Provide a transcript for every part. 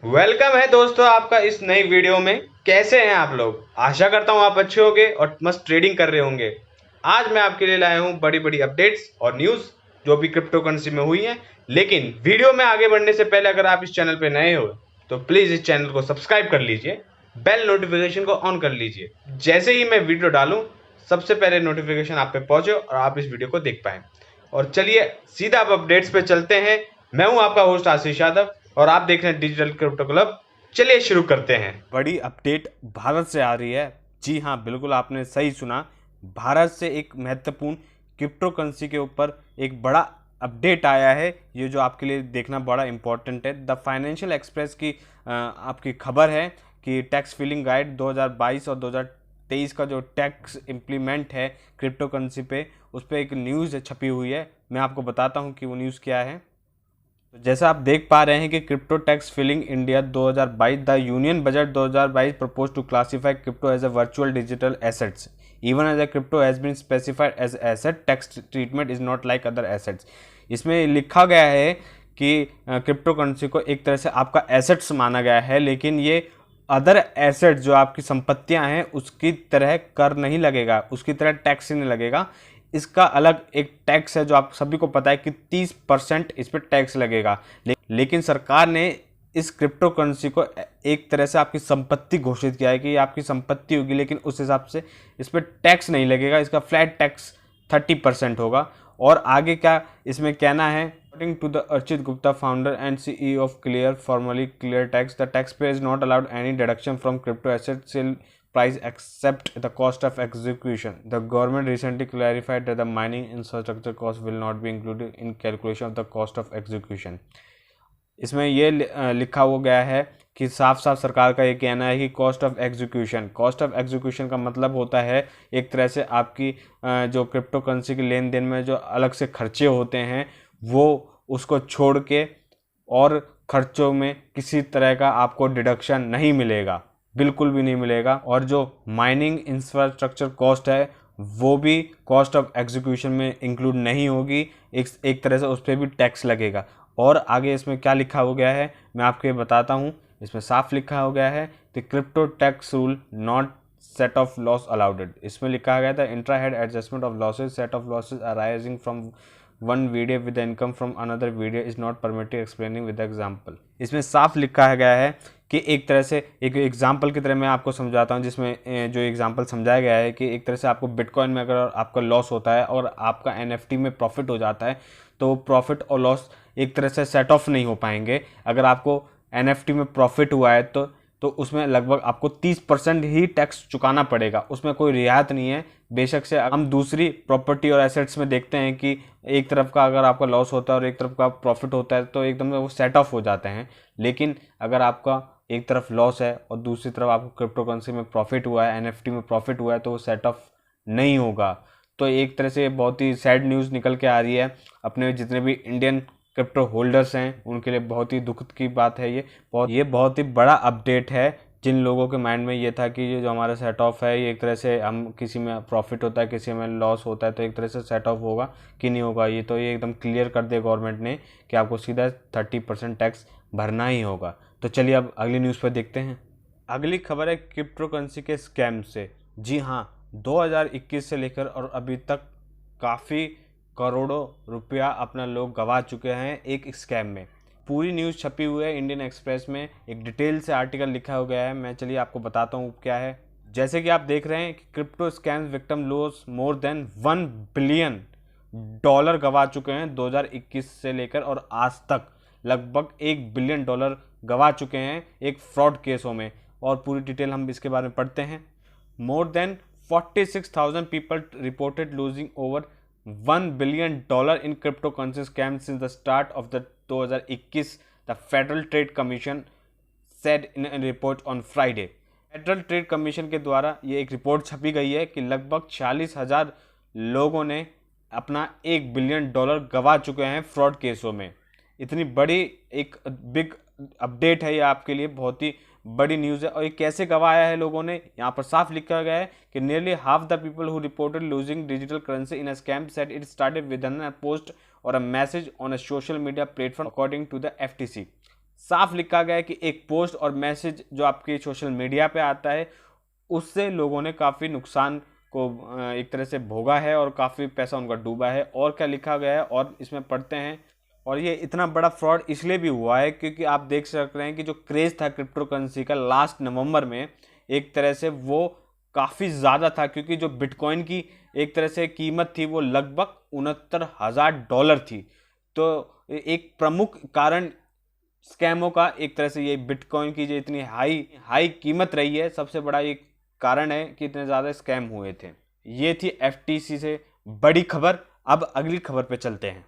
Welcome है दोस्तों आपका इस नई वीडियो में। कैसे हैं आप लोग? आशा करता हूं आप अच्छे होंगे और मस्त ट्रेडिंग कर रहे होंगे। आज मैं आपके लिए लाया हूं बड़ी बड़ी अपडेट्स और न्यूज़ जो भी क्रिप्टो करेंसी में हुई हैं। लेकिन वीडियो में आगे बढ़ने से पहले अगर आप इस चैनल पे नए हो तो प्लीज़ इस चैनल को सब्सक्राइब कर लीजिए, बेल नोटिफिकेशन को ऑन कर लीजिए। जैसे ही मैं वीडियो डालूँ सबसे पहले नोटिफिकेशन आप पे पहुंचे और आप इस वीडियो को देख पाएँ। और चलिए सीधा अब अपडेट्स पे चलते हैं। मैं हूं आपका होस्ट आशीष यादव और आप देख रहे हैं डिजिटल क्रिप्टो क्लब। चलिए शुरू करते हैं। बड़ी अपडेट भारत से आ रही है। जी हाँ, बिल्कुल आपने सही सुना। भारत से एक महत्वपूर्ण क्रिप्टो करेंसी के ऊपर एक बड़ा अपडेट आया है। ये जो आपके लिए देखना बड़ा इंपॉर्टेंट है। द फाइनेंशियल एक्सप्रेस की आपकी खबर है कि टैक्स फिलिंग गाइड 2022 और 2023 का जो टैक्स इम्प्लीमेंट है क्रिप्टो करेंसी पे, उस पर एक न्यूज़ छपी हुई है। मैं आपको बताता हूँ कि वो न्यूज़ क्या है। तो जैसा आप देख पा रहे हैं कि crypto tax filling India 2022 the union budget 2022 propose to classify crypto as a virtual digital assets even as a crypto has been specified as asset tax treatment is not like other assets. इसमें लिखा गया है कि crypto currency को एक तरह से आपका एसेट्स माना गया है, लेकिन ये अदर एसेट जो आपकी संपत्तियां हैं उसकी तरह कर नहीं लगेगा, उसकी तरह टैक्स नहीं लगेगा। इसका अलग एक टैक्स है जो आप सभी को पता है कि 30% इस पर टैक्स लगेगा। लेकिन सरकार ने इस क्रिप्टो करेंसी को एक तरह से आपकी संपत्ति घोषित किया है कि ये आपकी संपत्ति होगी, लेकिन उस हिसाब से इस पर टैक्स नहीं लगेगा। इसका फ्लैट टैक्स 30% होगा। और आगे क्या इसमें कहना है, according to the Archit Gupta founder and CEO of Clear formerly ClearTax the taxpayer is not allowed any deduction from crypto asset sale price except the cost of execution. The government recently clarified that the mining infrastructure cost will not be included in calculation of the cost of execution. इसमें ये लिखा हुआ गया है कि साफ साफ सरकार का ये कहना है कि कॉस्ट ऑफ एग्जीक्यूशन का मतलब होता है एक तरह से आपकी जो क्रिप्टो करेंसी के लेन देन में जो अलग से खर्चे होते हैं वो उसको छोड़ के और खर्चों में किसी तरह का आपको डिडक्शन नहीं मिलेगा, बिल्कुल भी नहीं मिलेगा। और जो माइनिंग इंफ्रास्ट्रक्चर कॉस्ट है वो भी कॉस्ट ऑफ एग्जीक्यूशन में इंक्लूड नहीं होगी। एक तरह से उस पर भी टैक्स लगेगा। और आगे इसमें क्या लिखा हो गया है मैं आपको ये बताता हूँ। इसमें साफ लिखा हो गया है the crypto tax rule not set of loss allowed. इसमें लिखा गया था intra head adjustment of losses set of losses arising from one video with income from another video is not permitted explaining with example. इसमें साफ लिखा गया है कि एक तरह से एक एग्जाम्पल की तरह मैं आपको समझाता हूँ, जिसमें जो एग्जाम्पल समझाया गया है कि एक तरह से आपको बिटकॉइन में अगर आपका लॉस होता है और आपका एनएफटी में प्रॉफिट हो जाता है तो प्रॉफिट और लॉस एक तरह से सेट ऑफ नहीं हो पाएंगे। अगर आपको एनएफटी में प्रॉफिट हुआ है तो उसमें लगभग आपको 30% ही टैक्स चुकाना पड़ेगा, उसमें कोई रियायत नहीं है। बेशक से हम दूसरी प्रॉपर्टी और एसेट्स में देखते हैं कि एक तरफ का अगर आपका लॉस होता है और एक तरफ का प्रॉफिट होता है तो एकदम वो सेट ऑफ हो जाते हैं। लेकिन अगर आपका एक तरफ लॉस है और दूसरी तरफ आपको क्रिप्टो करेंसी में प्रॉफिट हुआ है, एनएफटी में प्रॉफिट हुआ है, तो वो सेट ऑफ नहीं होगा। तो एक तरह से बहुत ही सैड न्यूज़ निकल के आ रही है। अपने जितने भी इंडियन क्रिप्टो होल्डर्स हैं उनके लिए बहुत ही दुख की बात है। ये बहुत ही बड़ा अपडेट है। जिन लोगों के माइंड में ये था कि ये जो हमारा सेट ऑफ है ये एक तरह से हम किसी में प्रॉफिट होता है किसी में लॉस होता है तो एक तरह से सेट ऑफ होगा कि नहीं होगा, ये एकदम क्लियर कर दिया गवर्नमेंट ने कि आपको सीधा 30% टैक्स भरना ही होगा। तो चलिए अब अगली न्यूज़ पर देखते हैं। अगली खबर है क्रिप्टो करेंसी के स्कैम से। जी हाँ, 2021 से लेकर और अभी तक काफ़ी करोड़ों रुपया अपना लोग गंवा चुके हैं एक स्कैम में। पूरी न्यूज़ छपी हुई है इंडियन एक्सप्रेस में, एक डिटेल से आर्टिकल लिखा हो गया है। मैं चलिए आपको बताता हूँ क्या है। जैसे कि आप देख रहे हैं कि crypto scam victim loss more than $1 billion गंवा चुके हैं 2021 से लेकर और आज तक लगभग $1 बिलियन गंवा चुके हैं एक फ्रॉड केसों में। और पूरी डिटेल हम इसके बारे में पढ़ते हैं। More than 46,000 people reported losing over $1 billion in crypto currency scam since the start of the 2021, the federal trade commission said in A report on Friday. Federal trade commission के द्वारा ये एक रिपोर्ट छपी गई है कि लगभग 46,000 लोगों ने अपना $1 बिलियन गंवा चुके हैं फ्रॉड केसों में। इतनी बड़ी एक बिग अपडेट है ये आपके लिए, बहुत ही बड़ी न्यूज़ है। और ये कैसे गंवाया है लोगों ने, यहाँ पर साफ लिखा गया है कि nearly half the people who reported losing digital currency in a scam said it started with a post or a message on a social media platform according to the FTC. साफ लिखा गया है कि एक पोस्ट और message जो आपके social media पे आता है उससे लोगों ने काफ़ी नुकसान को एक तरह से भोगा है और काफ़ी पैसा उनका डूबा है। और क्या लिखा गया है और इसमें पढ़ते हैं। और ये इतना बड़ा फ्रॉड इसलिए भी हुआ है क्योंकि आप देख सक रहे हैं कि जो क्रेज़ था क्रिप्टो करेंसी का लास्ट नवंबर में, एक तरह से वो काफ़ी ज़्यादा था, क्योंकि जो बिटकॉइन की एक तरह से कीमत थी वो लगभग $69,000 थी। तो एक प्रमुख कारण स्कैमों का एक तरह से ये बिटकॉइन की जो इतनी हाई हाई कीमत रही है, सबसे बड़ा एक कारण है कि इतने ज़्यादा स्कैम हुए थे। ये थी एफटीसी से बड़ी खबर। अब अगली खबर पे चलते हैं।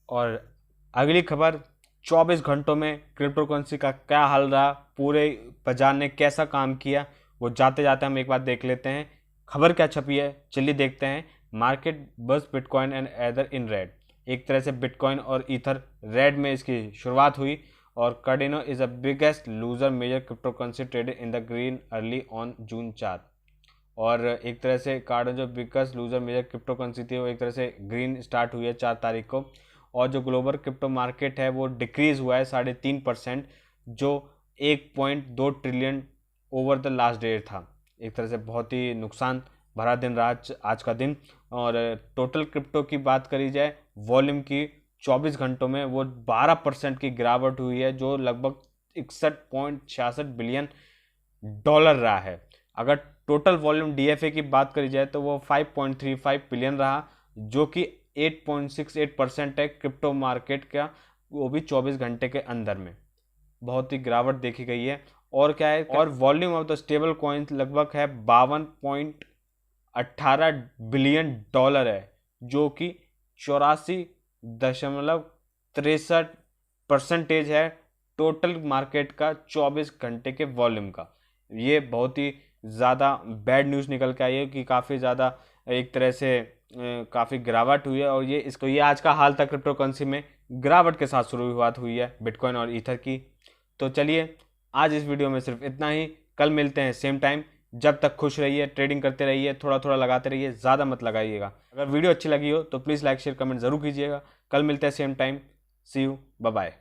और अगली खबर 24 घंटों में क्रिप्टो करेंसी का क्या हाल रहा, पूरे बाजार ने कैसा काम किया, वो जाते जाते हम एक बार देख लेते हैं। खबर क्या छपी है चलिए देखते हैं। मार्केट बस bitcoin and either in red. एक तरह से बिटकॉइन और ईथर रेड में इसकी शुरुआत हुई। और Cardano is the biggest loser major crypto currency traded in the green early on June 4। और एक तरह से कार्डिनो जो biggest loser major crypto currency थी वो एक तरह से ग्रीन स्टार्ट हुई है 4 तारीख को। और जो ग्लोबल क्रिप्टो मार्केट है वो डिक्रीज हुआ है 3.5%, जो 1.2 trillion over the last date था। एक तरह से बहुत ही नुकसान भरा दिन रहा आज का दिन। और टोटल क्रिप्टो की बात करी जाए वॉल्यूम की, 24 घंटों में वो 12% की गिरावट हुई है, जो लगभग 61.66 बिलियन डॉलर रहा है। अगर टोटल वॉल्यूम डीएफए की बात करी जाए तो वो 5.35 बिलियन रहा, जो कि 8.68% है क्रिप्टो मार्केट का, वो भी 24 घंटे के अंदर में बहुत ही गिरावट देखी गई है। और क्या है, और volume of the stable coins लगभग है 52.18 बिलियन डॉलर है, जो कि 84.63% है टोटल मार्केट का 24 घंटे के वॉल्यूम का। ये बहुत ही ज़्यादा बैड न्यूज़ निकल के आई है कि काफ़ी ज़्यादा एक तरह से काफ़ी गिरावट हुई है। और ये आज का हाल था क्रिप्टो करेंसी में, गिरावट के साथ शुरुआत हुई है बिटकॉइन और ईथर की। तो चलिए आज इस वीडियो में सिर्फ इतना ही। कल मिलते हैं सेम टाइम। जब तक खुश रहिए, ट्रेडिंग करते रहिए, थोड़ा थोड़ा लगाते रहिए, ज़्यादा मत लगाइएगा। अगर वीडियो अच्छी लगी हो तो प्लीज़ लाइक शेयर कमेंट ज़रूर कीजिएगा। कल मिलते हैं same time. See you, bye bye.